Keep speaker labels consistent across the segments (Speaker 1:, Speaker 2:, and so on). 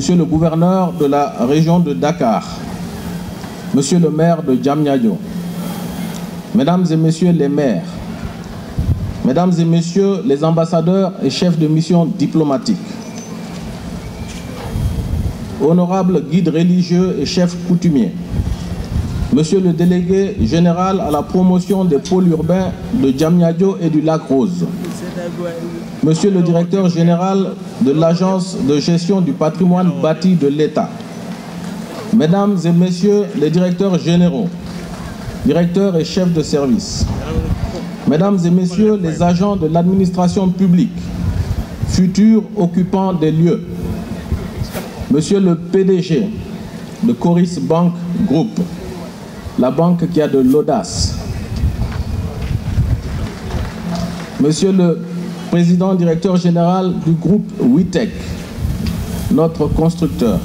Speaker 1: Monsieur le gouverneur de la région de Dakar, Monsieur le maire de Diamniadio, Mesdames et Messieurs les maires, Mesdames et Messieurs les ambassadeurs et chefs de mission diplomatiques, honorables guides religieux et chefs coutumiers, Monsieur le délégué général à la promotion des pôles urbains de Diamniadio et du Lac Rose, Monsieur le directeur général de l'Agence de gestion du patrimoine bâti de l'État, Mesdames et Messieurs les directeurs généraux, directeurs et chefs de service, Mesdames et Messieurs les agents de l'administration publique, futurs occupants des lieux, Monsieur le PDG de Coris Bank Group, la banque qui a de l'audace, Monsieur le président directeur général du groupe WITEC, notre constructeur,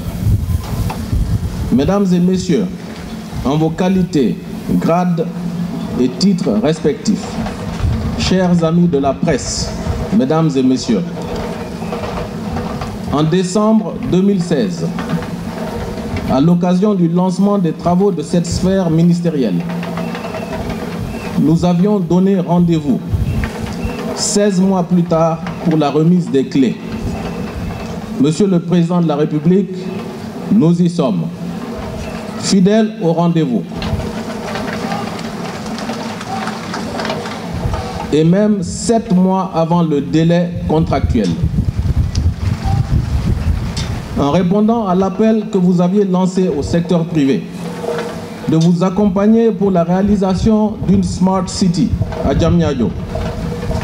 Speaker 1: Mesdames et Messieurs, en vos qualités, grades et titres respectifs, chers amis de la presse, Mesdames et Messieurs, en décembre 2016, à l'occasion du lancement des travaux de cette sphère ministérielle, nous avions donné rendez-vous 16 mois plus tard pour la remise des clés. Monsieur le Président de la République, nous y sommes, fidèles au rendez-vous. Et même 7 mois avant le délai contractuel. En répondant à l'appel que vous aviez lancé au secteur privé, de vous accompagner pour la réalisation d'une Smart City à Diamniadio,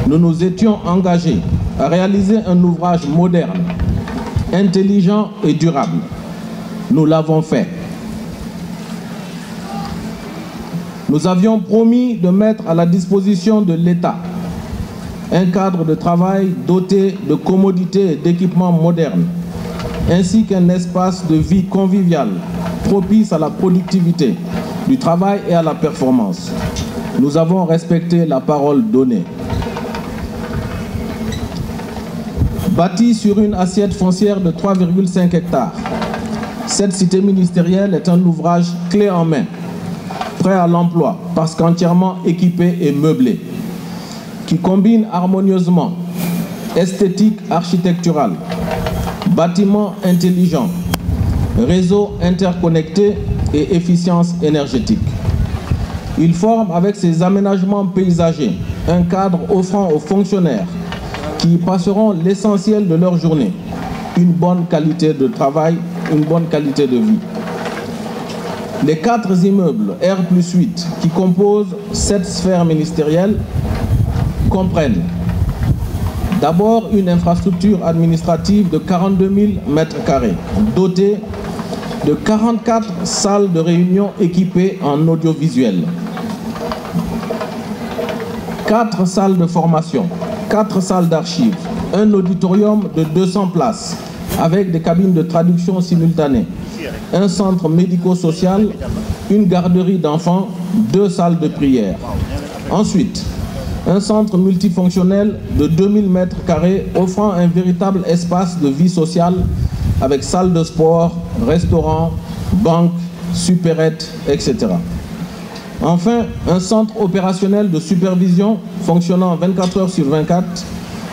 Speaker 1: nous nous étions engagés à réaliser un ouvrage moderne, intelligent et durable. Nous l'avons fait. Nous avions promis de mettre à la disposition de l'État un cadre de travail doté de commodités et d'équipements modernes, ainsi qu'un espace de vie convivial propice à la productivité du travail et à la performance. Nous avons respecté la parole donnée. Bâtie sur une assiette foncière de 3,5 hectares, cette cité ministérielle est un ouvrage clé en main, prêt à l'emploi parce qu'entièrement équipé et meublé, qui combine harmonieusement esthétique architecturale, bâtiments intelligents, réseaux interconnectés et efficience énergétique. Il forme avec ses aménagements paysagers un cadre offrant aux fonctionnaires qui y passeront l'essentiel de leur journée une bonne qualité de travail, une bonne qualité de vie. Les 4 immeubles R+8 qui composent cette sphère ministérielle comprennent d'abord une infrastructure administrative de 42 000 m², dotée de 44 salles de réunion équipées en audiovisuel, 4 salles de formation, 4 salles d'archives, un auditorium de 200 places avec des cabines de traduction simultanée, un centre médico-social, une garderie d'enfants, 2 salles de prière. Ensuite, un centre multifonctionnel de 2000 m² offrant un véritable espace de vie sociale avec salle de sport, restaurant, banque, supérette, etc. Enfin, un centre opérationnel de supervision fonctionnant 24 heures sur 24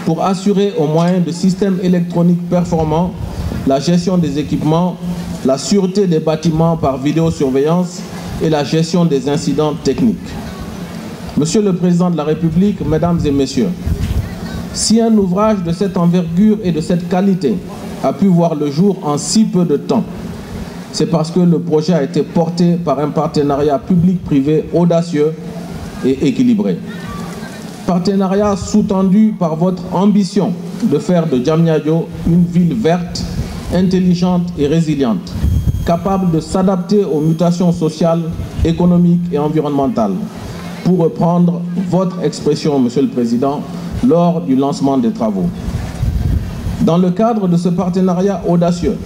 Speaker 1: pour assurer au moyen de systèmes électroniques performants la gestion des équipements, la sûreté des bâtiments par vidéosurveillance et la gestion des incidents techniques. Monsieur le Président de la République, Mesdames et Messieurs, si un ouvrage de cette envergure et de cette qualité a pu voir le jour en si peu de temps, c'est parce que le projet a été porté par un partenariat public-privé audacieux et équilibré. Partenariat sous-tendu par votre ambition de faire de Diamniadio une ville verte, intelligente et résiliente, capable de s'adapter aux mutations sociales, économiques et environnementales, pour reprendre votre expression, Monsieur le Président, lors du lancement des travaux. Dans le cadre de ce partenariat audacieux,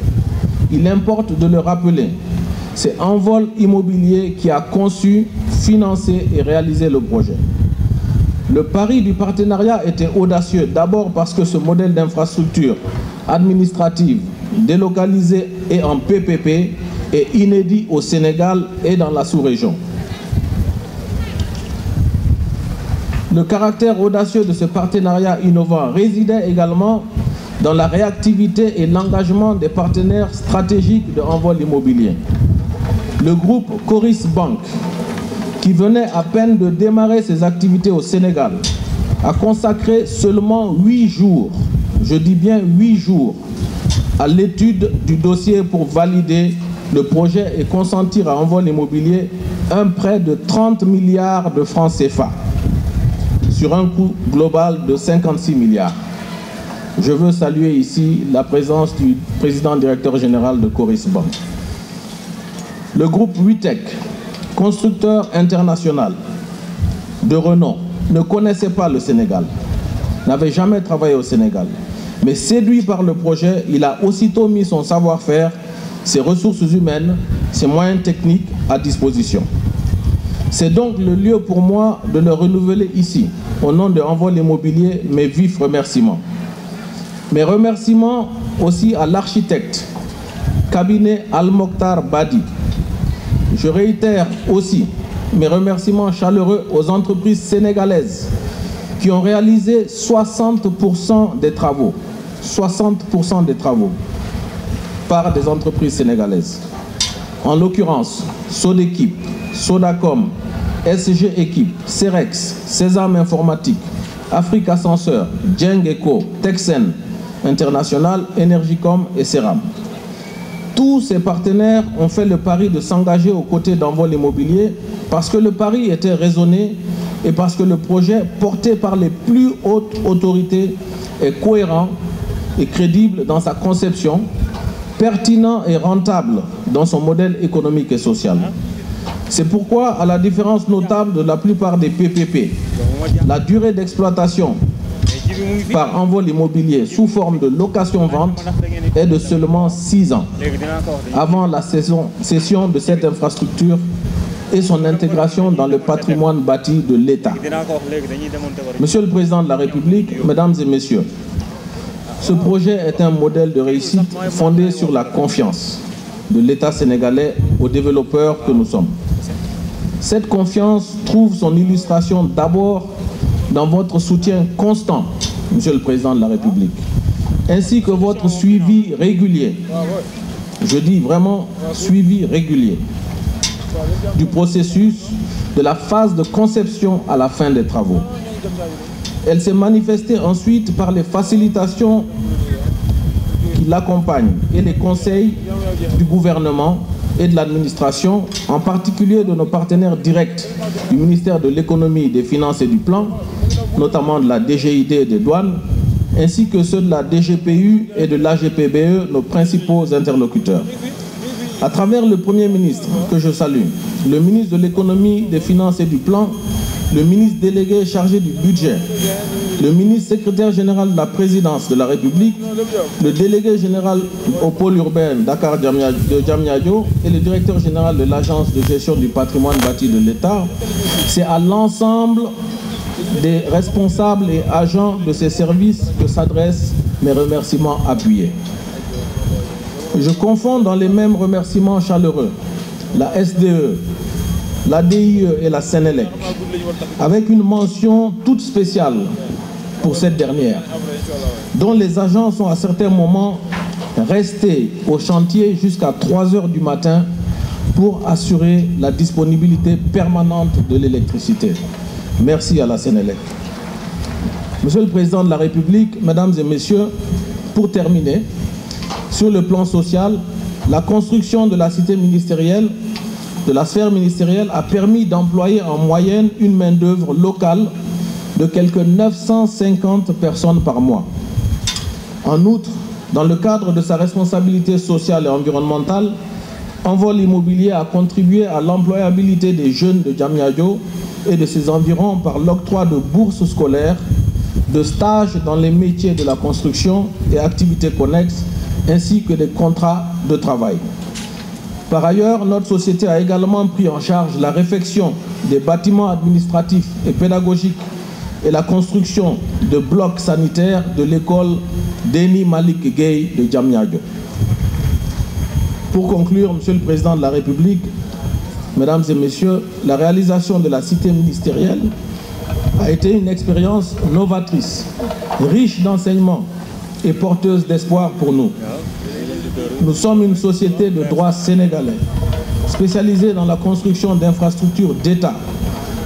Speaker 1: il importe de le rappeler, c'est Envol Immobilier qui a conçu, financé et réalisé le projet. Le pari du partenariat était audacieux, d'abord parce que ce modèle d'infrastructure administrative délocalisé et en PPP est inédit au Sénégal et dans la sous-région. Le caractère audacieux de ce partenariat innovant résidait également dans la réactivité et l'engagement des partenaires stratégiques de Envol Immobilier. Le groupe Coris Bank, qui venait à peine de démarrer ses activités au Sénégal, a consacré seulement 8 jours, je dis bien 8 jours, à l'étude du dossier pour valider le projet et consentir à Envol Immobilier un prêt de 30 milliards de francs CFA sur un coût global de 56 milliards. Je veux saluer ici la présence du président directeur général de Coris Bank. Le groupe Witech, constructeur international de renom, ne connaissait pas le Sénégal, n'avait jamais travaillé au Sénégal. Mais séduit par le projet, il a aussitôt mis son savoir-faire, ses ressources humaines, ses moyens techniques à disposition. C'est donc le lieu pour moi de le renouveler ici, au nom de Envol Immobilier, mes vifs remerciements. Mes remerciements aussi à l'architecte, cabinet Al-Mokhtar Badi. Je réitère aussi mes remerciements chaleureux aux entreprises sénégalaises qui ont réalisé 60% des travaux. 60% des travaux par des entreprises sénégalaises. En l'occurrence, Sodekip, Sodacom, SG Équipe, Cerex, Sésame Informatique, Afrique Ascenseur, Djeng Eco, Texen International, Energicom et Seram. Tous ces partenaires ont fait le pari de s'engager aux côtés d'Envol Immobilier parce que le pari était raisonné et parce que le projet porté par les plus hautes autorités est cohérent et crédible dans sa conception, pertinent et rentable dans son modèle économique et social. C'est pourquoi, à la différence notable de la plupart des PPP, la durée d'exploitation par Envol Immobilier sous forme de location-vente est de seulement 6 ans avant la cession de cette infrastructure et son intégration dans le patrimoine bâti de l'État. Monsieur le Président de la République, Mesdames et Messieurs, ce projet est un modèle de réussite fondé sur la confiance de l'État sénégalais aux développeurs que nous sommes. Cette confiance trouve son illustration d'abord dans votre soutien constant, Monsieur le Président de la République, ainsi que votre suivi régulier, je dis vraiment suivi régulier, du processus de la phase de conception à la fin des travaux. Elle s'est manifestée ensuite par les facilitations qui l'accompagnent et les conseils du gouvernement et de l'administration, en particulier de nos partenaires directs du ministère de l'économie, des finances et du plan, notamment de la DGID et des douanes, ainsi que ceux de la DGPU et de l'AGPBE, nos principaux interlocuteurs. À travers le Premier ministre, que je salue, le ministre de l'économie, des finances et du plan, le ministre délégué chargé du budget, le ministre secrétaire général de la présidence de la République, le délégué général au pôle urbain Dakar de Diamniadio et le directeur général de l'agence de gestion du patrimoine bâti de l'État, c'est à l'ensemble des responsables et agents de ces services que s'adressent mes remerciements appuyés. Je confonds dans les mêmes remerciements chaleureux la SDE, la DIE et la Sénélec, avec une mention toute spéciale pour cette dernière, dont les agents sont à certains moments restés au chantier jusqu'à 3 h du matin pour assurer la disponibilité permanente de l'électricité. Merci à la Sénélec. Monsieur le Président de la République, Mesdames et Messieurs, pour terminer, sur le plan social, la construction de la cité ministérielle, de la sphère ministérielle, a permis d'employer en moyenne une main-d'œuvre locale de quelques 950 personnes par mois. En outre, dans le cadre de sa responsabilité sociale et environnementale, Envol Immobilier a contribué à l'employabilité des jeunes de Diamniadio et de ses environs par l'octroi de bourses scolaires, de stages dans les métiers de la construction et activités connexes, ainsi que des contrats de travail. Par ailleurs, notre société a également pris en charge la réfection des bâtiments administratifs et pédagogiques et la construction de blocs sanitaires de l'école Deni Malik Gueye de Diamniadio. Pour conclure, Monsieur le Président de la République, Mesdames et Messieurs, la réalisation de la cité ministérielle a été une expérience novatrice, riche d'enseignements et porteuse d'espoir pour nous. Nous sommes une société de droit sénégalais, spécialisée dans la construction d'infrastructures d'État,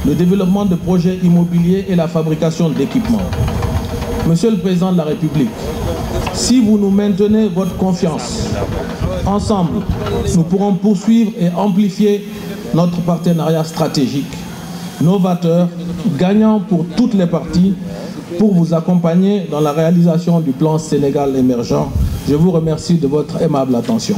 Speaker 1: le développement de projets immobiliers et la fabrication d'équipements. Monsieur le Président de la République, si vous nous maintenez votre confiance, ensemble, nous pourrons poursuivre et amplifier notre partenariat stratégique, novateur, gagnant pour toutes les parties, pour vous accompagner dans la réalisation du plan Sénégal émergent. Je vous remercie de votre aimable attention.